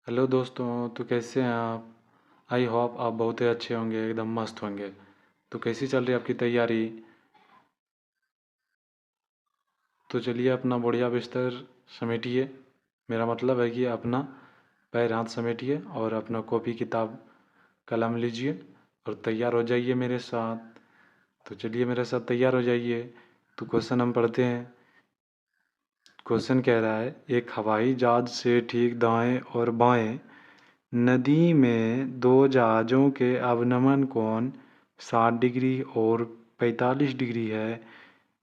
Hello दोस्तों, तो कैसे हैं आप। आई होप आप बहुत ही अच्छे होंगे, एकदम मस्त होंगे। तो कैसी चल रही है आपकी तैयारी। तो चलिए अपना बढ़िया बिस्तर समेटिए। मेरा मतलब है कि अपना पैर हाथ समेटिए और अपना कॉपी किताब कलम लीजिए और तैयार हो जाइए मेरे साथ। तो चलिए मेरे साथ तैयार हो जाइए। तो क्वेश्चन हम पढ़ते हैं। क्वेश्चन कह रहा है, एक हवाई जहाज से ठीक दाएं और बाएं नदी में दो जहाज़ों के अवनमन कोण 60 डिग्री और 45 डिग्री है।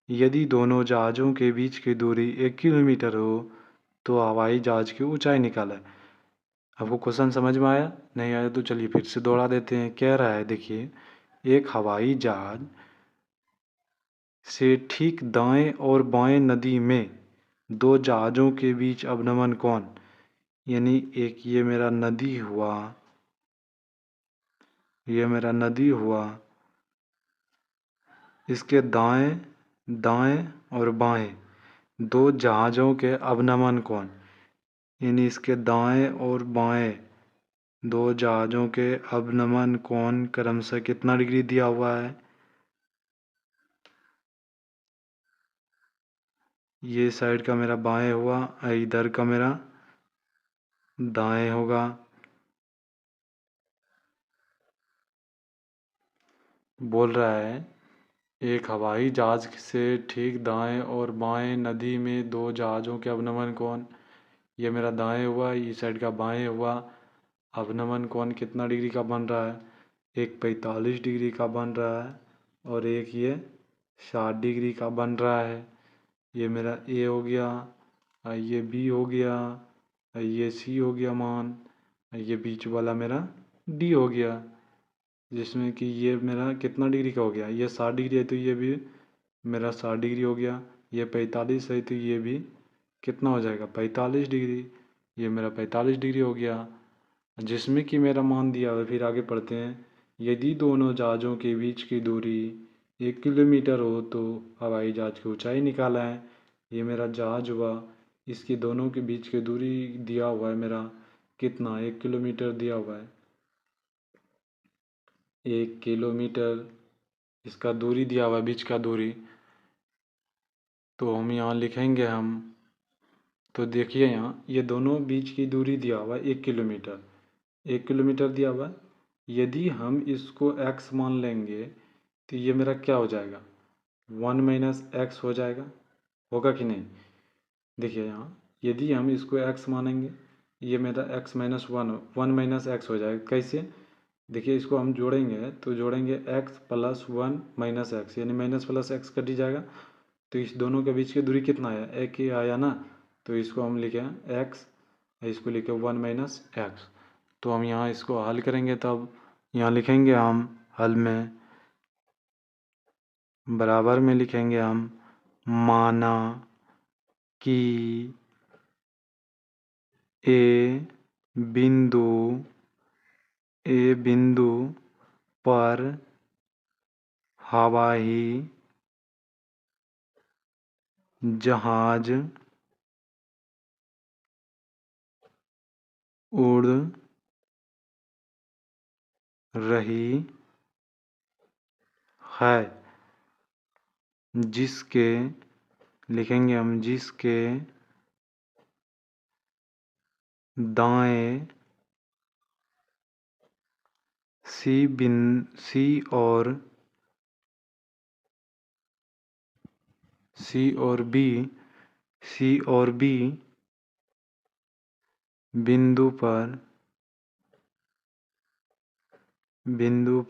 यदि दोनों जहाज़ों के बीच की दूरी 1 किलोमीटर हो तो हवाई जहाज़ की ऊंचाई निकालें। आपको क्वेश्चन समझ में आया? नहीं आया तो चलिए फिर से दोहरा देते हैं। कह रहा है, देखिए, एक हवाई जहाज से ठीक दाएं और बाएं नदी में दो जहाज़ों के बीच अवनमन कोण, यानी एक ये मेरा नदी हुआ, ये मेरा नदी हुआ, इसके दाएं दाएं और बाएं दो जहाज़ों के अवनमन कोण, यानी इसके दाएं और बाएं दो जहाज़ों के अवनमन कोण क्रमशः कितना डिग्री दिया हुआ है। ये साइड का मेरा बाएं हुआ, इधर का मेरा दाएं होगा। बोल रहा है, एक हवाई जहाज से ठीक दाएं और बाएं नदी में दो जहाज़ों के अवनमन कोण, ये मेरा दाएं हुआ, ये साइड का बाएं हुआ। अवनमन कोण कितना डिग्री का बन रहा है? एक 45 डिग्री का बन रहा है और एक ये 60 डिग्री का बन रहा है। ये मेरा ए हो गया, ये बी हो गया, ये सी हो गया मान, ये बीच वाला मेरा डी हो गया। जिसमें कि ये मेरा कितना डिग्री का हो गया? ये 60 डिग्री है तो ये भी मेरा 60 डिग्री हो गया। ये 45 है तो ये भी कितना हो जाएगा? 45 डिग्री। ये मेरा 45 डिग्री हो गया। जिसमें कि मेरा मान दिया हुआ है। फिर आगे पढ़ते हैं। यदि दोनों जहाज़ों के बीच की दूरी 1 किलोमीटर हो तो हवाई जहाज़ की ऊंचाई निकाला है। ये मेरा जहाज़ हुआ, इसकी दोनों के बीच की दूरी दिया हुआ है मेरा कितना? 1 किलोमीटर दिया हुआ है। 1 किलोमीटर इसका दूरी दिया हुआ है, बीच का दूरी। तो हम यहाँ लिखेंगे हम। तो देखिए यहाँ ये दोनों बीच की दूरी दिया हुआ है 1 किलोमीटर। 1 किलोमीटर दिया हुआ है। यदि हम इसको x मान लेंगे तो ये मेरा क्या हो जाएगा? 1 - x हो जाएगा। होगा कि नहीं? देखिए यहाँ यदि हम इसको x मानेंगे, ये मेरा x-1 1 - x हो जाएगा। कैसे? देखिए इसको हम जोड़ेंगे तो जोड़ेंगे x+1 - x, यानी माइनस प्लस x कट ही जाएगा। तो इस दोनों के बीच की दूरी कितना आया? एक ही आया ना। तो इसको हम लिखे x, इसको लिखे 1 - x। तो हम यहाँ इसको हल करेंगे तब यहाँ लिखेंगे हम हल में, बराबर में लिखेंगे हम, माना कि ए बिंदु पर हवाई जहाज उड़ रही है, जिसके लिखेंगे हम, जिसके दाएं सी और बी बिंदु पर बिंदुओं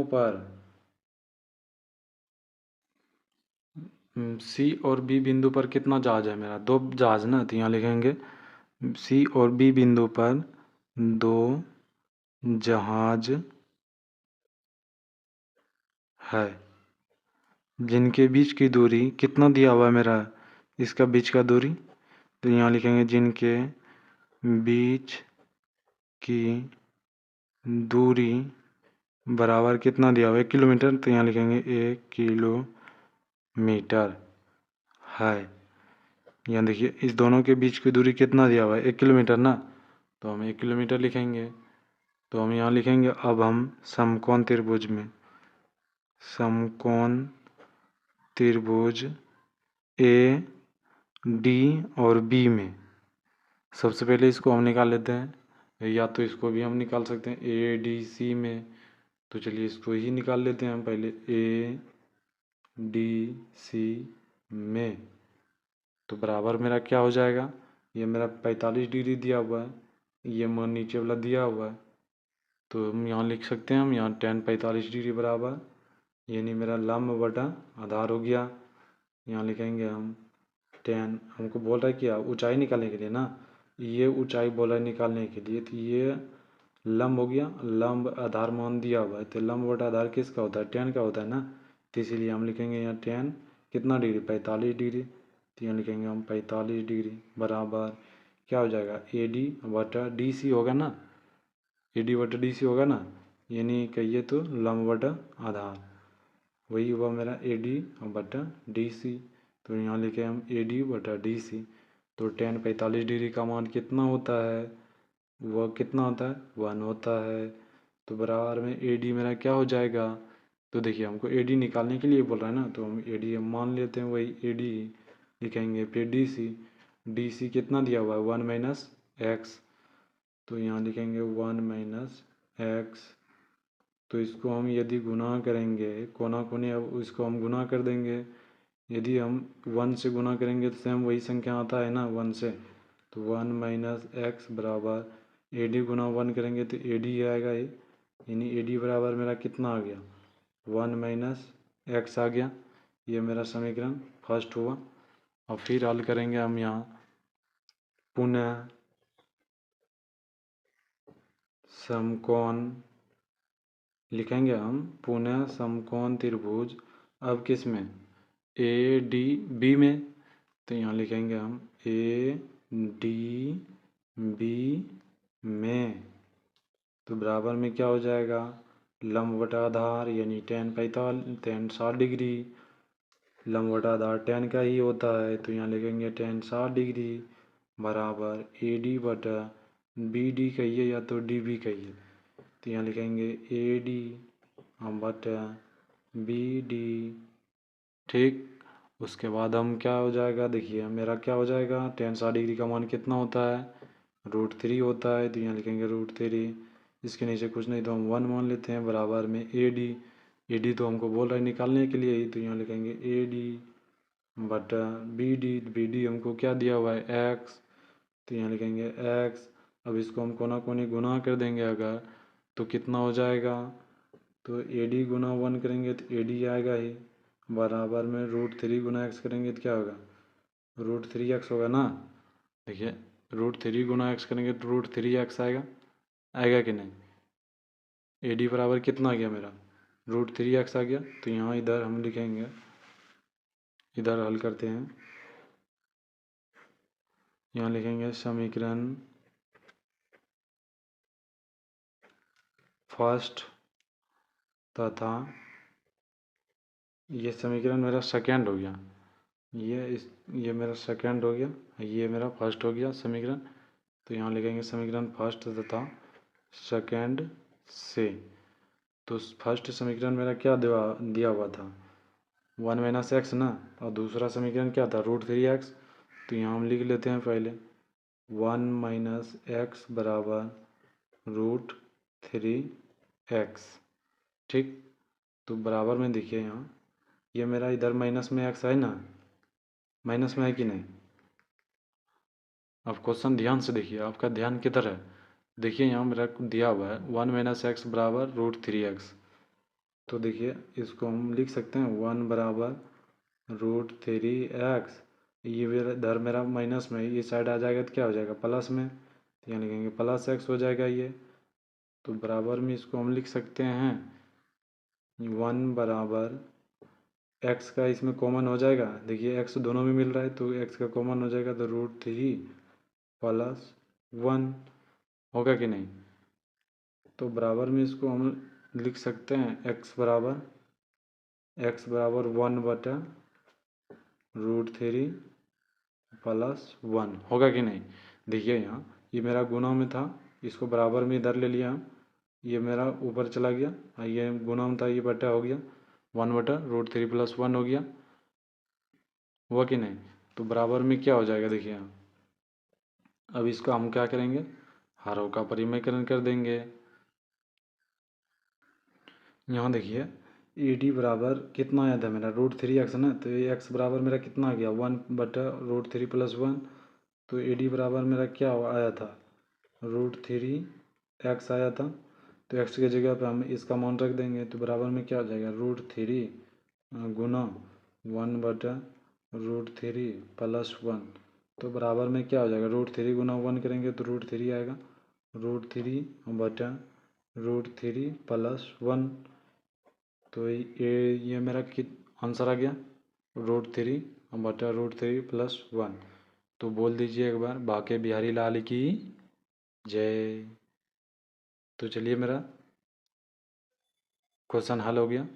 पर सी और बी बिंदु पर कितना जहाज है मेरा? दो जहाज ना। तो यहाँ लिखेंगे सी और बी बिंदु पर दो जहाज है, जिनके बीच की दूरी कितना दिया हुआ है मेरा? इसका बीच का दूरी। तो यहाँ लिखेंगे जिनके बीच की दूरी बराबर कितना दिया हुआ है? 1 किलोमीटर। तो यहाँ लिखेंगे 1 किलोमीटर है। यहाँ देखिए इस दोनों के बीच की दूरी कितना दिया हुआ है, 1 किलोमीटर ना, तो हम 1 किलोमीटर लिखेंगे। तो हम यहाँ लिखेंगे, अब हम समकोण त्रिभुज में, समकोण त्रिभुज ए डी और बी में सबसे पहले इसको हम निकाल लेते हैं, या तो इसको भी हम निकाल सकते हैं ए डी सी में। तो चलिए इसको ही निकाल लेते हैं हम पहले, ए डी सी में। तो बराबर मेरा क्या हो जाएगा, ये मेरा 45 डिग्री दिया हुआ है, ये नीचे वाला दिया हुआ है, तो हम यहाँ लिख सकते हैं, हम यहाँ tan 45 डिग्री बराबर, यानी मेरा लंब बटा आधार हो गया। यहाँ लिखेंगे हम tan, हमको बोल रहा है क्या, ऊंचाई निकालने के लिए ना, ये ऊंचाई बोला है निकालने के लिए, तो ये लंब हो गया, लंब आधार मान दिया हुआ है, तो लंब बटा आधार किसका होता है, tan का होता है ना, तो इसीलिए हम लिखेंगे यहाँ tan कितना डिग्री, 45 डिग्री। तो यहाँ लिखेंगे हम 45 डिग्री बराबर क्या हो जाएगा, ए डी बटा डी सी होगा ना, ए डी बटा डी सी होगा ना, यानी कहिए तो लंब बटा आधार, वही हुआ मेरा ए डी बटा डी सी। तो यहाँ लिखे हम ए डी बटा डी सी। तो tan 45 डिग्री का मान कितना होता है, वह कितना होता है, 1 होता है। तो बराबर में ए डी मेरा क्या हो जाएगा, तो देखिए हमको ए डी निकालने के लिए बोल रहा है ना, तो हम ए डी मान लेते हैं, वही ए डी लिखेंगे, फिर डी सी कितना दिया हुआ है, 1 माइनस एक्स, तो यहाँ लिखेंगे 1 माइनस एक्स। तो इसको हम यदि गुना करेंगे, कोना कोनी, अब इसको हम गुना कर देंगे, यदि हम 1 से गुना करेंगे तो सेम वही संख्या आता है ना 1 से, तो 1 माइनस एक्स बराबर ए डी गुना 1 करेंगे तो ए डी आएगा ये, यानी ए डी बराबर मेरा कितना आ गया, 1 माइनस एक्स आ गया। ये मेरा समीकरण फर्स्ट हुआ। और फिर हल करेंगे हम यहाँ पुनः समकोण, लिखेंगे हम पुनः समकोण त्रिभुज, अब किस में, ए डी बी में। तो यहाँ लिखेंगे हम ए डी बी में। तो बराबर में क्या हो जाएगा, लंब बटा आधार यानी tan 60 डिग्री, लंब बटा आधार tan का ही होता है, तो यहाँ लिखेंगे tan 60 डिग्री बराबर ए डी बटा बी डी कहिए या तो डी बी कहिए, तो यहाँ लिखेंगे ए डी बटा बी डी। ठीक, उसके बाद हम क्या हो जाएगा, देखिए मेरा क्या हो जाएगा, tan 60 डिग्री का मान कितना होता है, √3 होता है, तो यहाँ लिखेंगे √3, इसके नीचे कुछ नहीं तो हम 1 मान लेते हैं, बराबर में ए डी तो हमको बोल रहा है निकालने के लिए ही, तो यहाँ लिखेंगे ए डी बटा बी डी हमको क्या दिया हुआ है एक्स, तो यहाँ लिखेंगे एक्स। अब इसको हम कोना कोनी गुना कर देंगे अगर, तो कितना हो जाएगा, तो ए डी गुना 1 करेंगे तो ए डी आएगा ही, बराबर में √3 गुना एक्स करेंगे तो क्या होगा, √3x होगा ना। देखिए √3 गुना एक्स करेंगे तो √3x आएगा, आएगा कि नहीं, ए डी बराबर कितना आ गया मेरा, √3x आ गया। तो यहाँ इधर हम लिखेंगे, इधर हल करते हैं, यहाँ लिखेंगे समीकरण फर्स्ट तथा ये समीकरण मेरा सेकेंड हो गया, ये मेरा सेकेंड हो गया, ये मेरा फर्स्ट हो गया समीकरण। तो यहाँ लिखेंगे समीकरण फर्स्ट तथा सेकेंड से। तो फर्स्ट समीकरण मेरा क्या दिया हुआ था, 1 माइनस एक्स ना, और दूसरा समीकरण क्या था, √3x। तो यहाँ हम लिख लेते हैं पहले 1 माइनस एक्स बराबर √3x। ठीक, तो बराबर में देखिए यहाँ, ये मेरा इधर माइनस में एक्स है ना, माइनस में है कि नहीं। अब क्वेश्चन ध्यान से देखिए, आपका ध्यान किधर है, देखिए यहाँ मेरा दिया हुआ है 1 माइनस एक्स बराबर √3x। तो देखिए इसको हम लिख सकते हैं 1 बराबर √3x, ये मेरा इधर मेरा माइनस में, ये साइड आ जाएगा तो क्या हो जाएगा, प्लस में, तो यहाँ लिखेंगे प्लस एक्स हो जाएगा ये। तो बराबर में इसको हम लिख सकते हैं 1 बराबर एक्स का इसमें कॉमन हो जाएगा, देखिए एक्स दोनों में मिल रहा है तो एक्स का कॉमन हो जाएगा, तो √3 प्लस 1 होगा कि नहीं। तो बराबर में इसको हम लिख सकते हैं एक्स बराबर 1 बटा √3 प्लस 1 होगा कि नहीं। देखिए यहाँ ये मेरा गुणा में था, इसको बराबर में इधर ले लिया, ये मेरा ऊपर चला गया, और ये गुणा में था, ये बटा हो गया 1/√3 + 1 हो गया, हुआ कि नहीं। तो बराबर में क्या हो जाएगा देखिए यहाँ। अब इसको हम क्या करेंगे, हरों का परिमेयकरण कर देंगे। यहाँ देखिए ए डी बराबर कितना आया था मेरा √3x ना, तो ये x बराबर मेरा कितना आ गया 1/√3 + 1। तो ए डी बराबर मेरा क्या आया था √3x आया था। तो x की जगह पे हम इसका मान रख देंगे, तो बराबर में क्या हो जाएगा √3 गुना 1/√3 + 1। तो बराबर में क्या हो जाएगा √3 गुना 1 करेंगे तो √3 आएगा, √3/√3 + 1। तो ये मेरा आंसर आ गया √3/√3 + 1। तो बोल दीजिए एक बार, बाके बिहारी लाल की जय। तो चलिए मेरा क्वेश्चन हल हो गया।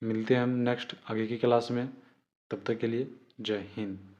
मिलते हैं हम नेक्स्ट आगे की क्लास में, तब तक के लिए जय हिंद।